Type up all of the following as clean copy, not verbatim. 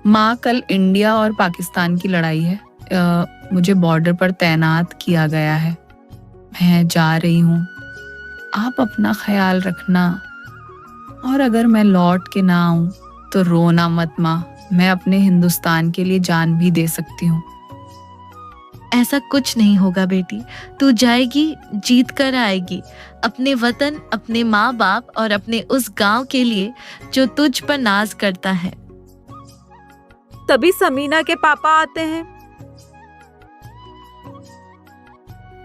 माँ, कल इंडिया और पाकिस्तान की लड़ाई है। मुझे बॉर्डर पर तैनात किया गया है। मैं जा रही हूँ। आप अपना ख्याल रखना। और अगर मैं लौट के ना आऊँ तो रोना मत माँ। मैं अपने हिंदुस्तान के लिए जान भी दे सकती हूँ। ऐसा कुछ नहीं होगा बेटी, तू जाएगी, जीत कर आएगी। अपने वतन, अपने माँ बाप और अपने उस गांव के लिए जो तुझ पर नाज करता है। तभी समीना के पापा आते हैं।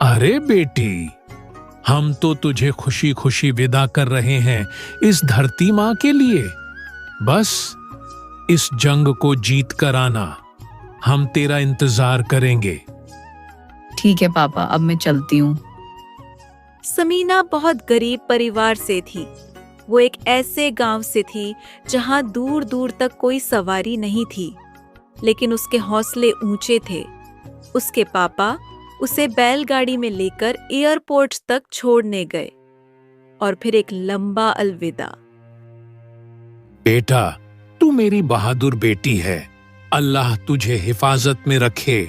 अरे बेटी, हम तो तुझे खुशी खुशी विदा कर रहे हैं इस धरती माँ के लिए। बस इस जंग को जीत कर आना। हम तेरा इंतजार करेंगे। ठीक है पापा, अब मैं चलती हूँ। समीना बहुत गरीब परिवार से थी। वो एक ऐसे गांव से थी जहां दूर दूर तक कोई सवारी नहीं थी, लेकिन उसके हौसले ऊंचे थे। उसके पापा उसे बैलगाड़ी में लेकर एयरपोर्ट तक छोड़ने गए और फिर एक लंबा अलविदा। बेटा, तू मेरी बहादुर बेटी है। अल्लाह तुझे हिफाजत में रखे।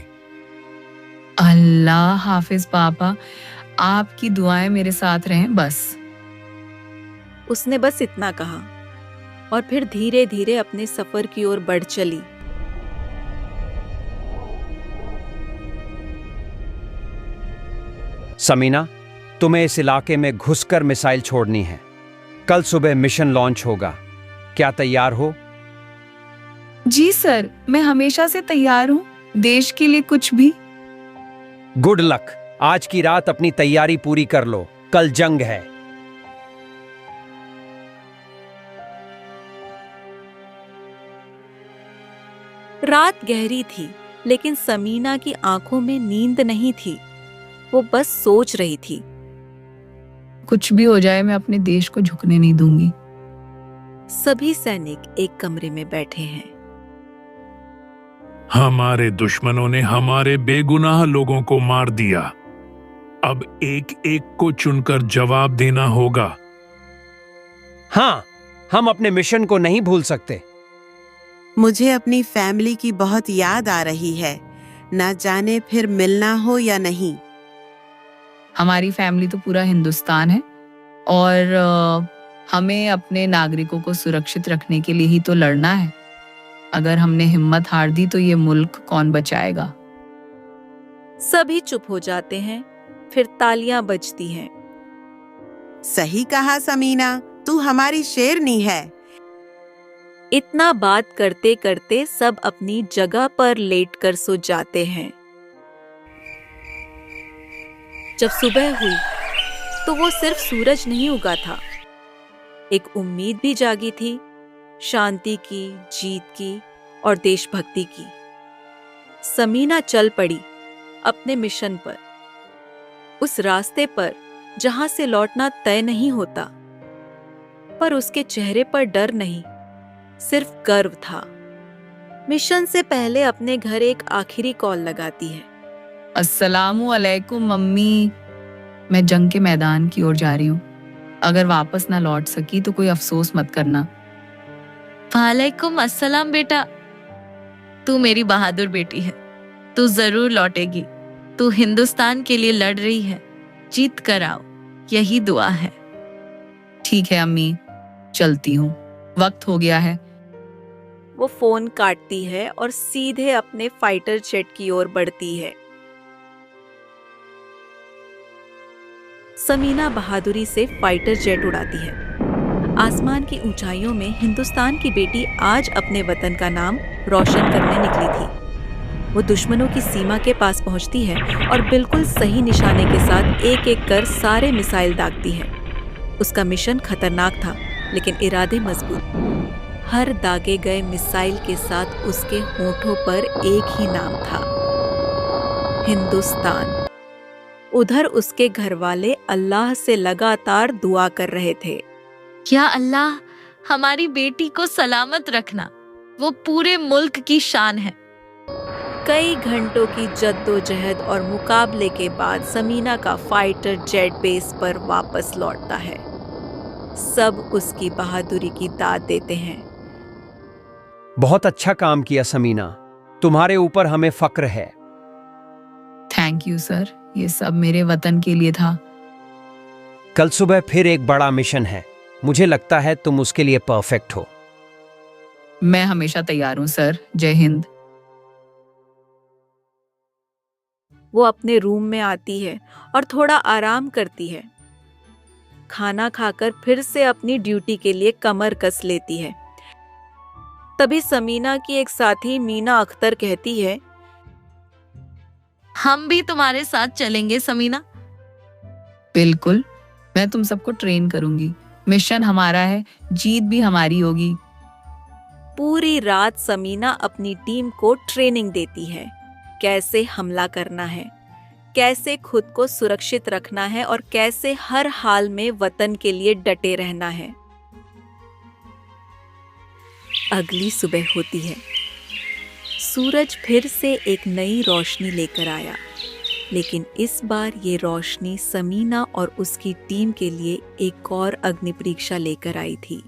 अल्लाह हाफिज पापा, आपकी दुआएं मेरे साथ रहें बस। उसने बस इतना कहा और फिर धीरे धीरे अपने सफर की ओर बढ़ चली। समीना, तुम्हें इस इलाके में घुसकर मिसाइल छोड़नी है। कल सुबह मिशन लॉन्च होगा। क्या तैयार हो? जी सर, मैं हमेशा से तैयार हूँ, देश के लिए कुछ भी। Good luck. आज की रात अपनी तैयारी पूरी कर लो, कल जंग है। रात गहरी थी, लेकिन समीना की आंखों में नींद नहीं थी। वो बस सोच रही थी। कुछ भी हो जाए, मैं अपने देश को झुकने नहीं दूंगी। सभी सैनिक एक कमरे में बैठे हैं। हमारे दुश्मनों ने हमारे बेगुनाह लोगों को मार दिया। अब एक एक को चुनकर जवाब देना होगा। हाँ, हम अपने मिशन को नहीं भूल सकते। मुझे अपनी फैमिली की बहुत याद आ रही है। ना जाने फिर मिलना हो या नहीं। हमारी फैमिली तो पूरा हिंदुस्तान है और हमें अपने नागरिकों को सुरक्षित रखने के लिए ही तो लड़ना है। अगर हमने हिम्मत हार दी तो ये मुल्क कौन बचाएगा। सभी चुप हो जाते हैं, फिर तालियां बजती हैं। सही कहा समीना, तू हमारी शेरनी है। इतना बात करते करते सब अपनी जगह पर लेटकर सो जाते हैं। जब सुबह हुई तो वो सिर्फ सूरज नहीं उगा था, एक उम्मीद भी जागी थी, शांति की, जीत की और देशभक्ति की। समीना चल पड़ी अपने मिशन पर, उस रास्ते पर जहां से लौटना तय नहीं होता। पर उसके चेहरे पर डर नहीं, सिर्फ गर्व था। मिशन से पहले अपने घर एक आखिरी कॉल लगाती है। अस्सलामु अलैकुम मम्मी, मैं जंग के मैदान की ओर जा रही हूँ। अगर वापस ना लौट सकी तो कोई अफसोस मत करना। वालेकुम अस्सलाम बेटा, तू मेरी बहादुर बेटी है। तू जरूर लौटेगी। तू हिंदुस्तान के लिए लड़ रही है। जीत कर आओ, यही दुआ है। ठीक है अम्मी, चलती हूँ, वक्त हो गया है। वो फोन काटती है और सीधे अपने फाइटर जेट की ओर बढ़ती है। समीना बहादुरी से फाइटर जेट उड़ाती है। आसमान की ऊंचाइयों में हिंदुस्तान की बेटी आज अपने वतन का नाम रोशन करने निकली थी। वो दुश्मनों की सीमा के पास पहुंचती है और बिल्कुल सही निशाने के साथ एक एक कर सारे मिसाइल दागती है। उसका मिशन खतरनाक था, लेकिन इरादे मजबूत। हर दागे गए मिसाइल के साथ उसके होठों पर एक ही नाम था, हिंदुस्तान। उधर उसके घरवाले अल्लाह से लगातार दुआ कर रहे थे। या अल्लाह, हमारी बेटी को सलामत रखना। वो पूरे मुल्क की शान है। कई घंटों की जद्दोजहद और मुकाबले के बाद समीना का फाइटर जेट बेस पर वापस लौटता है। सब उसकी बहादुरी की दाद देते हैं। बहुत अच्छा काम किया समीना, तुम्हारे ऊपर हमें फक्र है। थैंक यू सर, ये सब मेरे वतन के लिए था। कल सुबह फिर एक बड़ा मिशन है, मुझे लगता है तुम उसके लिए परफेक्ट हो। मैं हमेशा तैयार हूँ सर। जय हिंद। वो अपने रूम में आती है और थोड़ा आराम करती है। खाना खाकर फिर से अपनी ड्यूटी के लिए कमर कस लेती है। तभी समीना की एक साथी मीना अख्तर कहती है, हम भी तुम्हारे साथ चलेंगे समीना। बिल्कुल, मैं तुम सबको ट्रेन करूंगी। मिशन हमारा है, जीत भी हमारी होगी। पूरी रात समीना अपनी टीम को ट्रेनिंग देती है, कैसे हमला करना है, कैसे खुद को सुरक्षित रखना है और कैसे हर हाल में वतन के लिए डटे रहना है। अगली सुबह होती है। सूरज फिर से एक नई रोशनी लेकर आया, लेकिन इस बार ये रोशनी समीना और उसकी टीम के लिए एक और अग्नि परीक्षा लेकर आई थी।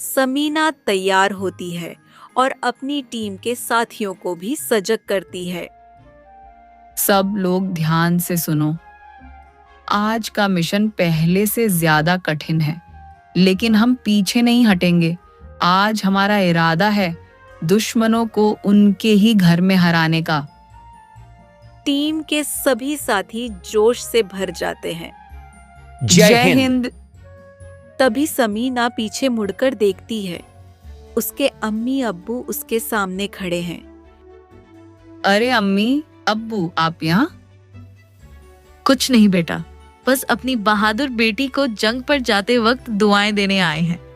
समीना तैयार होती है और अपनी टीम के साथियों को भी सजग करती है। सब लोग ध्यान से सुनो। आज का मिशन पहले से ज्यादा कठिन है, लेकिन हम पीछे नहीं हटेंगे। आज हमारा इरादा है दुश्मनों को उनके ही घर में हराने का। टीम के सभी साथी जोश से भर जाते हैं। जय हिंद। तभी समीना पीछे मुड़कर देखती है। उसके अम्मी अब्बू उसके सामने खड़े हैं। अरे अम्मी अब्बू, आप यहाँ? कुछ नहीं बेटा, बस अपनी बहादुर बेटी को जंग पर जाते वक्त दुआएं देने आए हैं।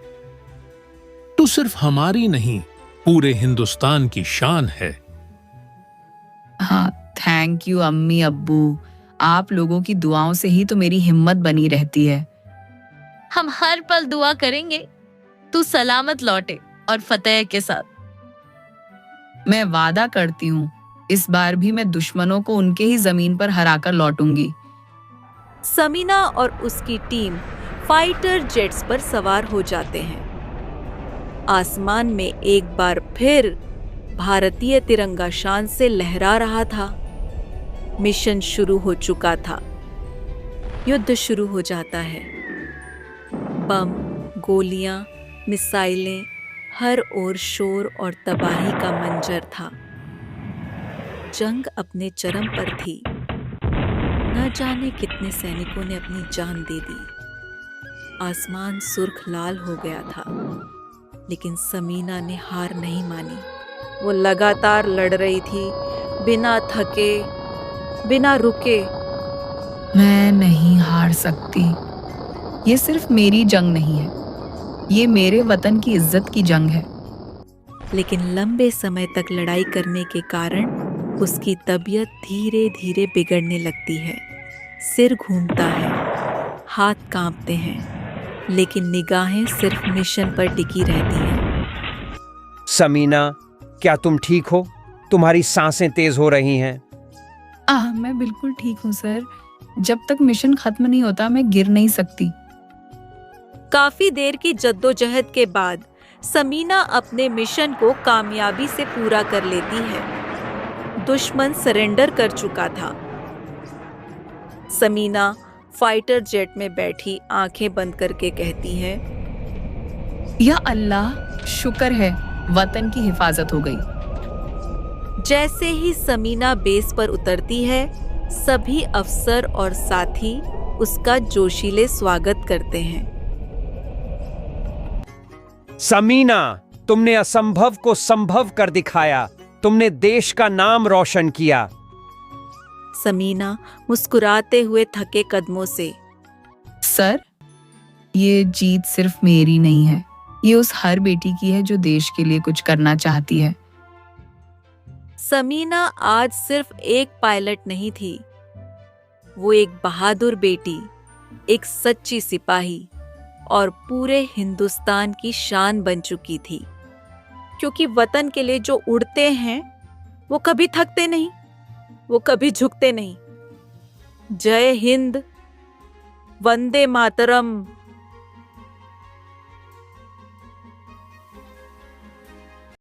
तो सिर्फ हमारी नहीं, पूरे हिंदुस्तान की शान है। हाँ, थैंक यू अम्मी अब्बू। आप लोगों की दुआओं से ही तो मेरी हिम्मत बनी रहती है। हम हर पल दुआ करेंगे तू सलामत लौटे और फतेह के साथ। मैं वादा करती हूँ, इस बार भी मैं दुश्मनों को उनके ही जमीन पर हराकर लौटूंगी। समीना और उसकी टीम फाइटर जेट्स पर सवार हो जाते हैं। आसमान में एक बार फिर भारतीय तिरंगा शान से लहरा रहा था। मिशन शुरू हो चुका था। युद्ध शुरू हो जाता है। बम, गोलियां, मिसाइलें, हर ओर शोर और तबाही का मंजर था। जंग अपने चरम पर थी। न जाने कितने सैनिकों ने अपनी जान दे दी। आसमान सुर्ख लाल हो गया था, लेकिन समीना ने हार नहीं मानी। वो लगातार लड़ रही थी, बिना थके, बिना रुके। मैं नहीं हार सकती। ये सिर्फ मेरी जंग नहीं है, ये मेरे वतन की इज्जत की जंग है। लेकिन लंबे समय तक लड़ाई करने के कारण उसकी तबीयत धीरे धीरे बिगड़ने लगती है। सिर घूमता है, हाथ कांपते हैं, लेकिन निगाहें सिर्फ मिशन पर टिकी रहती हैं। समीना, क्या तुम ठीक हो? तुम्हारी सांसें तेज हो रही हैं। मैं बिल्कुल ठीक हूँ सर। जब तक मिशन खत्म नहीं होता मैं गिर नहीं सकती। काफी देर की जद्दोजहद के बाद समीना अपने मिशन को कामयाबी से पूरा कर लेती है। दुश्मन सरेंडर कर चुका था। समीना फाइटर जेट में बैठी आंखें बंद करके कहती है, या अल्लाह, शुक्र है वतन की हिफाजत हो गई। जैसे ही समीना बेस पर उतरती है, सभी अफसर और साथी उसका जोशीले स्वागत करते हैं। समीना, तुमने असंभव को संभव कर दिखाया। तुमने देश का नाम रोशन किया। समीना मुस्कुराते हुए थके कदमों से, सर, ये जीत सिर्फ मेरी नहीं है, ये उस हर बेटी की है जो देश के लिए कुछ करना चाहती है। समीना आज सिर्फ एक पायलट नहीं थी, वो एक बहादुर बेटी, एक सच्ची सिपाही और पूरे हिंदुस्तान की शान बन चुकी थी। क्योंकि वतन के लिए जो उड़ते हैं वो कभी थकते नहीं, वो कभी झुकते नहीं। जय हिंद, वंदे मातरम।